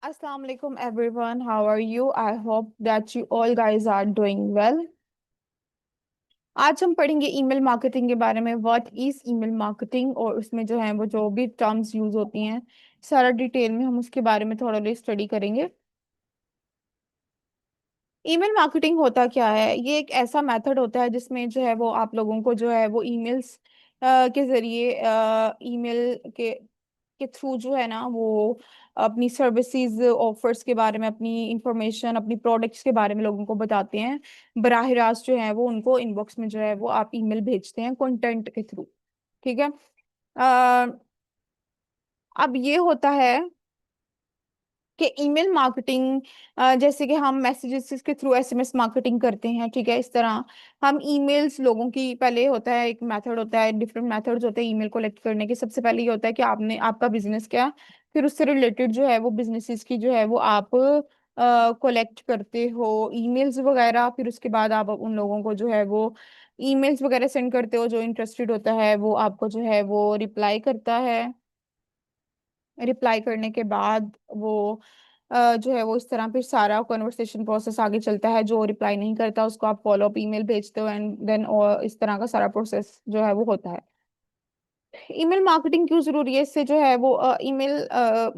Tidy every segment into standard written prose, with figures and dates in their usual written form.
Assalamu alaikum everyone. How are you? I hope that you all guys are doing well. आज हम पढ़ेंगे email marketing के बारे में। व्हाट इज ईमेल मार्केटिंग और उसमें जो है वो जो भी टर्म्स यूज होती हैं, सारा डिटेल में हम उसके बारे में थोड़ा स्टडी करेंगे। ईमेल मार्केटिंग होता क्या है? ये एक ऐसा मेथड होता है जिसमें जो है वो आप लोगों को जो है वो ईमेल्स के जरिए ईमेल के थ्रू जो है ना वो अपनी सर्विसेज ऑफर्स के बारे में, अपनी इंफॉर्मेशन, अपनी प्रोडक्ट्स के बारे में लोगों को बताते हैं। बराह रास्त जो है वो उनको इनबॉक्स में जो है वो आप ईमेल भेजते हैं कंटेंट के थ्रू। ठीक है। अ, अब ये होता है कि ईमेल मार्केटिंग, जैसे कि हम मैसेजेस के थ्रू एसएमएस मार्केटिंग करते हैं, ठीक है, इस तरह हम ईमेल्स लोगों की, पहले होता है एक मेथड होता है, डिफरेंट मेथड्स होते हैं ईमेल कलेक्ट करने के। सबसे पहले ये होता है कि आपने आपका बिजनेस क्या, फिर उससे रिलेटेड जो है वो बिजनेसेस की जो है वो आप कलेक्ट करते हो ईमेल्स वगैरह। फिर उसके बाद आप उन लोगों को जो है वो ईमेल्स वगैरह सेंड करते हो। जो इंटरेस्टेड होता है वो आपको जो है वो रिप्लाई करता है। रिप्लाई करने के बाद वो जो है वो इस तरह फिर सारा कन्वर्सेशन प्रोसेस आगे चलता है। जो रिप्लाई नहीं करता उसको आप फॉलो अप ईमेल भेजते हो एंड देन और इस तरह का सारा प्रोसेस जो है वो होता है। ईमेल मार्केटिंग क्यों जरूरी है? इससे जो है वो ईमेल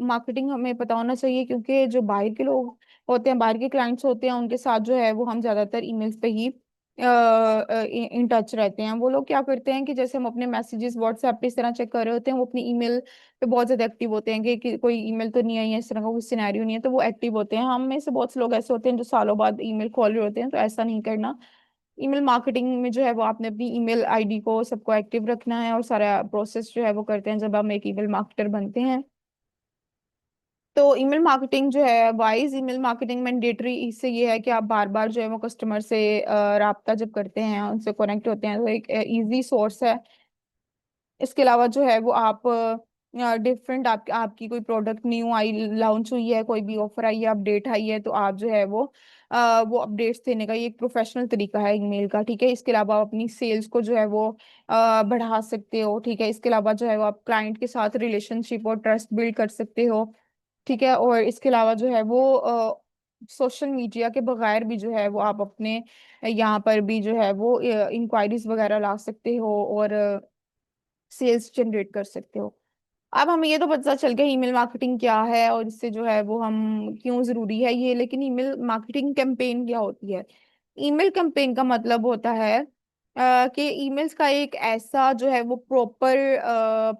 मार्केटिंग हमें पता होना चाहिए, क्योंकि जो बाहर के लोग होते हैं, बाहर के क्लाइंट्स होते हैं, उनके साथ जो है वो हम ज्यादातर ईमेल्स पे ही इन टच रहते हैं। वो लोग क्या करते हैं कि जैसे हम अपने मैसेजेस व्हाट्सएप पे इस तरह चेक कर रहे होते हैं, वो अपनी ईमेल पे बहुत ज्यादा एक्टिव होते हैं कि कोई ईमेल तो नहीं आई है, इस तरह का कोई सिनेरियो नहीं है, तो वो एक्टिव होते हैं। हम में से बहुत से लोग ऐसे होते हैं जो सालों बाद ईमेल खोल रहे होते हैं, तो ऐसा नहीं करना। ईमेल मार्केटिंग में जो है वो आपने अपनी ईमेल आईडी को सबको एक्टिव रखना है और सारा प्रोसेस जो है वो करते हैं जब हम एक ईमेल मार्केटर बनते हैं। तो ईमेल मार्केटिंग जो है, वाइज ईमेल मार्केटिंग मैंडेटरी इससे ये है कि आप बार बार जो है वो कस्टमर से राब्ता जब करते हैं, उनसे कनेक्ट होते हैं, तो एक इजी सोर्स है। इसके अलावा जो है वो आप डिफरेंट आपकी कोई प्रोडक्ट न्यू आई, लॉन्च हुई है, कोई भी ऑफर आई है, अपडेट आई है, तो आप जो है वो अपडेट्स देने का ये एक प्रोफेशनल तरीका है ईमेल का। ठीक है। इसके अलावा आप अपनी सेल्स को जो है वो बढ़ा सकते हो। ठीक है। इसके अलावा जो है वो आप क्लाइंट के साथ रिलेशनशिप और ट्रस्ट बिल्ड कर सकते हो। ठीक है। और इसके अलावा जो है वो सोशल मीडिया के बगैर भी जो है वो आप अपने यहाँ पर भी जो है वो इंक्वायरीज वगैरह ला सकते हो और सेल्स जनरेट कर सकते हो। अब हमें ये तो पता चल गया ईमेल मार्केटिंग क्या है और इससे जो है वो हम क्यों जरूरी है ये, लेकिन ईमेल मार्केटिंग कैंपेन क्या होती है? ईमेल कैंपेन का मतलब होता है कि ईमेल्स का एक ऐसा जो है वो प्रॉपर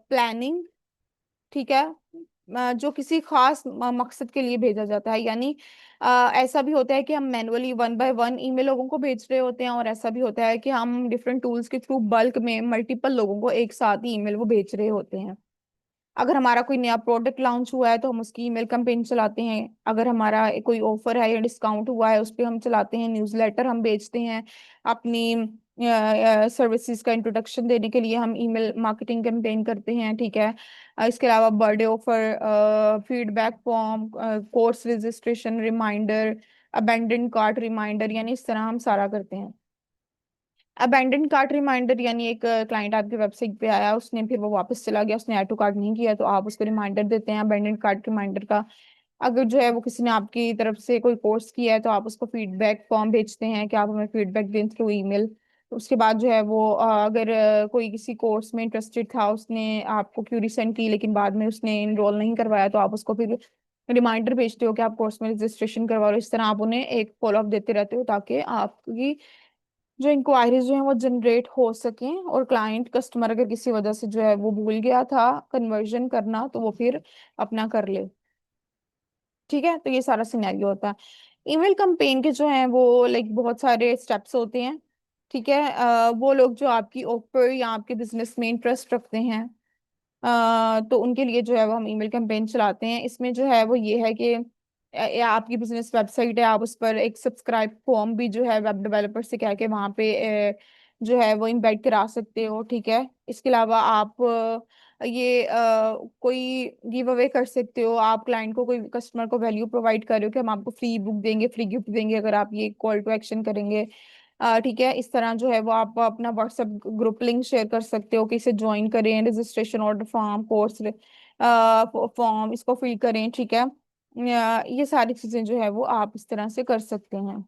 प्लानिंग, ठीक है, जो किसी खास मकसद के लिए भेजा जाता है। यानी ऐसा भी होता है कि हम manually one by one email लोगों को भेज रहे होते हैं, और ऐसा भी होता है कि हम डिफरेंट टूल्स के थ्रू बल्क में मल्टीपल लोगों को एक साथ ही ईमेल वो भेज रहे होते हैं। अगर हमारा कोई नया प्रोडक्ट लॉन्च हुआ है तो हम उसकी ईमेल कैंपेन चलाते हैं। अगर हमारा कोई ऑफर है या डिस्काउंट हुआ है उस पर हम चलाते हैं। न्यूज़लेटर हम भेजते हैं। अपनी सर्विसेज का इंट्रोडक्शन देने के लिए हम ईमेल मार्केटिंग कैंपेन करते हैं। ठीक है। इसके अलावा birthday offer, feedback form, course registration reminder, abandon cart reminder, यानी इस तरह हम सारा करते हैं। अबेंडन कार्ट रिमाइंडर यानी एक क्लाइंट आपकी वेबसाइट पे आया, उसने फिर वो वापस चला गया, उसने ऐड टू कार्ट नहीं किया, तो आप उसको रिमाइंडर देते हैं अबेंडन कार्ट रिमाइंडर का। अगर जो है वो किसी ने आपकी तरफ से कोई कोर्स किया है तो आप उसको फीडबैक फॉर्म भेजते हैं कि आप हमें फीडबैक दें थ्रू ईमेल। उसके बाद जो है वो अगर कोई किसी कोर्स में इंटरेस्टेड था, उसने आपको क्यूरी सेंड की लेकिन बाद में उसने इनरोल नहीं करवाया, तो आप उसको फिर रिमाइंडर भेजते हो कि आप कोर्स में रजिस्ट्रेशन करवा लो। इस तरह आप उन्हें एक फॉलो अप देते रहते हो ताकि आपकी जो इंक्वायरीज जो है वो जनरेट हो सकें, और क्लाइंट कस्टमर अगर किसी वजह से जो है वो भूल गया था कन्वर्जन करना तो वो फिर अपना कर ले। ठीक है। तो ये सारा सिनेरियो होता है। ईमेल कैंपेन के जो है वो लाइक बहुत सारे स्टेप्स होते हैं। ठीक है। वो लोग जो आपकी ऑफर या आपके बिजनेस में इंटरेस्ट रखते हैं, तो उनके लिए जो है वो हम ईमेल कैंपेन चलाते हैं। इसमें जो है वो ये है कि या आपकी बिजनेस वेबसाइट है, आप उस पर एक सब्सक्राइब फॉर्म भी जो है वेब डेवलपर से कह के वहाँ पे जो है वो इम्बेड करा सकते हो। ठीक है। इसके अलावा आप कोई गिव अवे कर सकते हो। आप क्लाइंट को, कोई कस्टमर को वैल्यू प्रोवाइड कर रहे हो कि हम आपको फ्री बुक देंगे, फ्री गिफ्ट देंगे अगर आप ये कॉल टू एक्शन करेंगे। ठीक है। इस तरह जो है वो आप अपना व्हाट्सएप ग्रुप लिंक शेयर कर सकते हो कि इसे ज्वाइन करें, registration order form, course form इसको फिल करें। ठीक है। ये सारी चीजें जो है वो आप इस तरह से कर सकते हैं।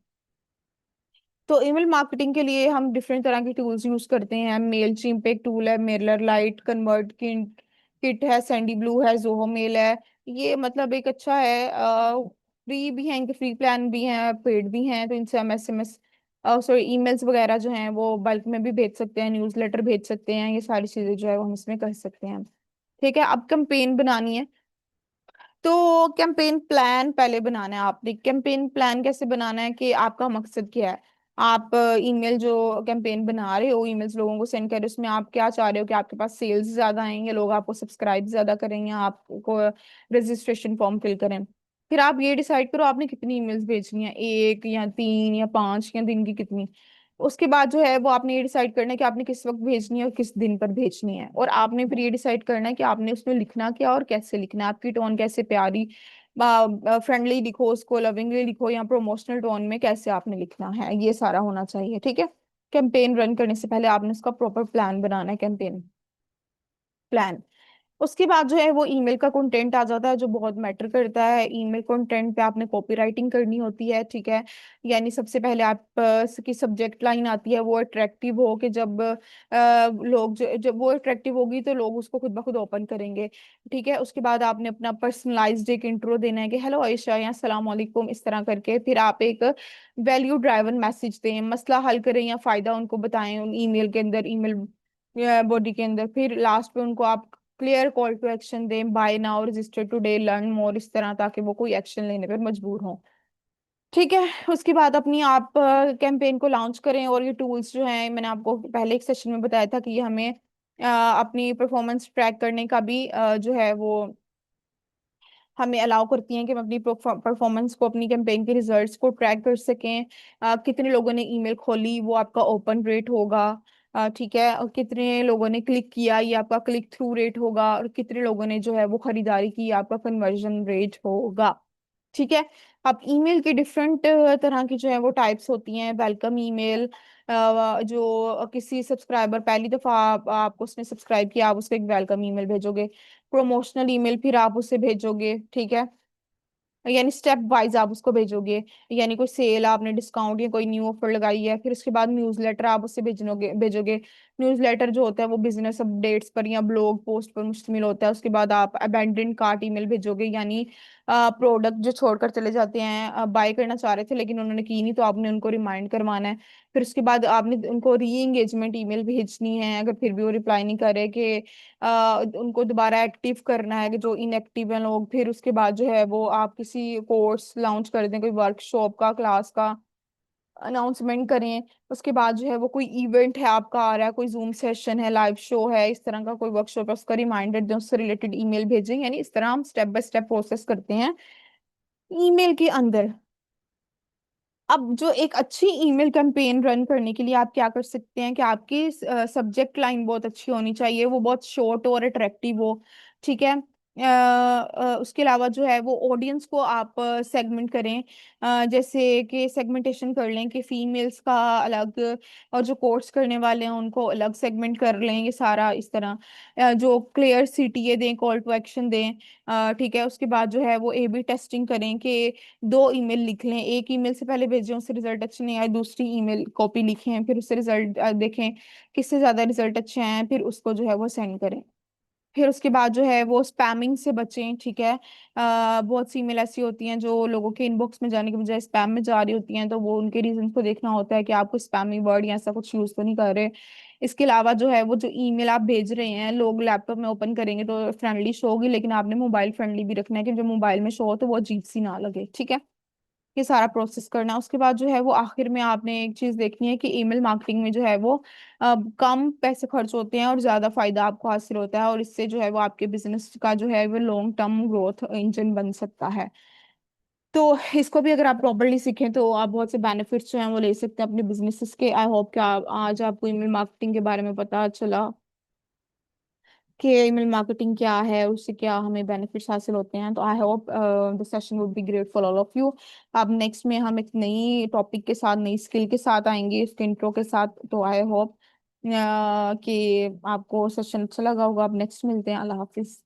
तो ईमेल मार्केटिंग के लिए हम डिफरेंट तरह के टूल्स यूज करते हैं। मेल चिम्प एक टूल है, Mailer light, convert kit kit है, सैंडी ब्लू है, जोहो मेल है। ये मतलब एक अच्छा है, फ्री भी है, इनके फ्री प्लान भी हैं, पेड भी हैं। तो इनसे हम एसएमएस, सॉरी, ईमेल्स वगैरह जो हैं वो बल्क में भी भेज सकते हैं, न्यूज़लेटर भेज सकते हैं। ये सारी चीजें जो है वो हम इसमें कर सकते हैं। ठीक है, अब कैंपेन बनानी है। तो कैंपेन प्लान पहले बनाना है आपने। कैंपेन प्लान कैसे बनाना है कि आपका मकसद क्या है। आप ईमेल जो कैंपेन बना रहे हो, ईमेल्स लोगों को सेंड कर रहे हो, उसमें आप क्या चाह रहे हो कि आपके पास सेल्स ज्यादा आएंगे, लोग आपको सब्सक्राइब ज्यादा करेंगे, आपको रजिस्ट्रेशन फॉर्म फिल करें। फिर आप ये डिसाइड करो आपने कितनी ईमेल्स भेजनी है, एक या तीन या पांच, या दिन की कितनी। उसके बाद जो है वो आपने ये डिसाइड करना है कि आपने किस वक्त भेजनी है और किस दिन पर भेजनी है। और आपने फिर ये डिसाइड करना है कि आपने उसमें लिखना क्या और कैसे लिखना है, आपकी टोन कैसे प्यारी, फ्रेंडली लिखो उसको, लविंगली लिखो, या प्रमोशनल टोन में कैसे आपने लिखना है, ये सारा होना चाहिए। ठीक है, कैंपेन रन करने से पहले आपने उसका प्रॉपर प्लान बनाना है, कैंपेन प्लान। उसके बाद जो है वो ईमेल का कंटेंट आ जाता है, जो बहुत मैटर करता है। ईमेल कंटेंट पे आपने कॉपी राइटिंग करनी होती है। ठीक है, यानी सबसे पहले आप की सब्जेक्ट लाइन आती है, वो अट्रैक्टिव हो कि जब लोग जब वो अट्रैक्टिव होगी तो लोग उसको खुद ब खुद ओपन करेंगे। ठीक है, उसके बाद आपने अपना पर्सनलाइज्ड एक इंट्रो देना है कि हेलो आयशा या सलाम वालेकुम, इस तरह करके। फिर आप एक वैल्यू ड्राइवन मैसेज दें, मसला हल करें या फायदा उनको बताएं उन ईमेल के अंदर, ईमेल बॉडी के अंदर। फिर लास्ट पे उनको आप क्लियर कॉल टू एक्शन दें, buy now, register today, learn more, इस तरह, ताकि वो कोई एक्शन लेने पर मजबूर हो। ठीक है, उसके बाद अपनी आप कैंपेन को लॉन्च करें। और ये टूल्स जो हैं, मैंने आपको पहले एक सेशन में बताया था कि ये हमें अपनी परफॉर्मेंस ट्रैक करने का भी जो है वो हमें अलाउ करती हैं कि हम अपनी परफॉर्मेंस को, अपनी कैंपेन के रिजल्ट्स को ट्रैक कर सकें। कितने लोगों ने ईमेल खोली, वो आपका ओपन रेट होगा। ठीक है, और कितने लोगों ने क्लिक किया, ये आपका क्लिक थ्रू रेट होगा। और कितने लोगों ने जो है वो खरीदारी की, आपका कन्वर्जन रेट होगा। ठीक है, अब ईमेल की डिफरेंट तरह की जो है वो टाइप्स होती हैं। वेलकम ईमेल, जो किसी सब्सक्राइबर पहली दफा आपको उसने सब्सक्राइब किया, आप उसको एक वेलकम ईमेल भेजोगे। प्रमोशनल ईमेल फिर आप उसे भेजोगे। ठीक है, यानी स्टेप वाइज आप उसको भेजोगे। यानी कोई सेल, आपने डिस्काउंट या कोई न्यू ऑफर लगाई है। फिर उसके बाद न्यूज़लेटर आप उससे भेजोगे। न्यूज़लेटर जो होता है वो बिजनेस अपडेट्स पर या ब्लॉग पोस्ट पर मुश्तमिल होता है। उसके बाद आप अबेंडेंड कार्ट ईमेल भेजोगे, यानी प्रोडक्ट जो छोड़कर चले जाते हैं, बाय करना चाह रहे थे लेकिन उन्होंने की नहीं, तो आपने उनको रिमाइंड करवाना है। फिर उसके बाद आपने उनको री एंगेजमेंट ईमेल भेजनी है, अगर फिर भी वो रिप्लाई नहीं करे, कि उनको दोबारा एक्टिव करना है कि जो इनएक्टिव हैं लोग। फिर उसके बाद जो है वो आप किसी कोर्स लॉन्च कर दें, कोई वर्कशॉप का, क्लास का अनाउंसमेंट करें। उसके बाद जो है वो कोई इवेंट है आपका आ रहा है, कोई जूम सेशन है, लाइव शो है, इस तरह का कोई वर्कशॉप है, उसका रिमाइंडर दें, उससे रिलेटेड ईमेल भेजें। यानी इस तरह हम स्टेप बाय स्टेप प्रोसेस करते हैं ईमेल के अंदर। अब जो एक अच्छी ईमेल कैंपेन रन करने के लिए आप क्या कर सकते हैं कि आपकी सब्जेक्ट लाइन बहुत अच्छी होनी चाहिए, वो बहुत शॉर्ट और अट्रैक्टिव हो। ठीक है, उसके अलावा जो है वो ऑडियंस को आप सेगमेंट करें। जैसे कि सेगमेंटेशन कर लें कि फीमेल्स का अलग, और जो कोर्स करने वाले हैं उनको अलग सेगमेंट कर लें। ये सारा इस तरह जो क्लियर सीटीए दें, कॉल टू एक्शन दें। ठीक है, उसके बाद जो है वो ए बी टेस्टिंग करें कि दो ईमेल लिख लें, एक ईमेल से पहले भेजें, उससे रिजल्ट अच्छे नहीं आए, दूसरी ईमेल कॉपी लिखें, फिर उससे रिजल्ट देखें किससे ज्यादा रिजल्ट अच्छे आए, फिर उसको जो है वो सेंड करें। फिर उसके बाद जो है वो स्पैमिंग से बचें। ठीक है, बहुत सी ईमेल ऐसी होती हैं जो लोगों के इनबॉक्स में जाने के बजाय स्पैम में जा रही होती हैं, तो वो उनके रीजन को देखना होता है कि आप कोई स्पैमिंग वर्ड या ऐसा कुछ यूज तो नहीं कर रहे। इसके अलावा जो है वो जो ईमेल आप भेज रहे हैं, लोग लैपटॉप में ओपन करेंगे तो फ्रेंडली शो होगी, लेकिन आपने मोबाइल फ्रेंडली भी रखना है कि जो मोबाइल में शो हो तो वो अजीब सी ना लगे। ठीक है, ये सारा प्रोसेस करना है। उसके बाद जो है वो आखिर में आपने एक चीज देखनी है कि ईमेल मार्केटिंग में जो है वो कम पैसे खर्च होते हैं और ज्यादा फायदा आपको हासिल होता है, और इससे जो है वो आपके बिजनेस का जो है वो लॉन्ग टर्म ग्रोथ इंजन बन सकता है। तो इसको भी अगर आप प्रॉपरली सीखें तो आप बहुत से बेनिफिट्स जो हैं वो ले सकते हैं अपने बिजनेसेस के। आई होप कि आज आपको ईमेल मार्केटिंग के बारे में पता चला कि ईमेल मार्केटिंग क्या है, उससे क्या हमें बेनिफिट्स हासिल होते हैं। तो I hope the session would be great for all of you. अब नेक्स्ट में हम एक नई टॉपिक के साथ, नई स्किल के साथ आएंगे, इसके इंट्रो के साथ। तो आई होप कि आपको सेशन अच्छा लगा होगा। अब नेक्स्ट मिलते हैं, अल्लाह हाफिज।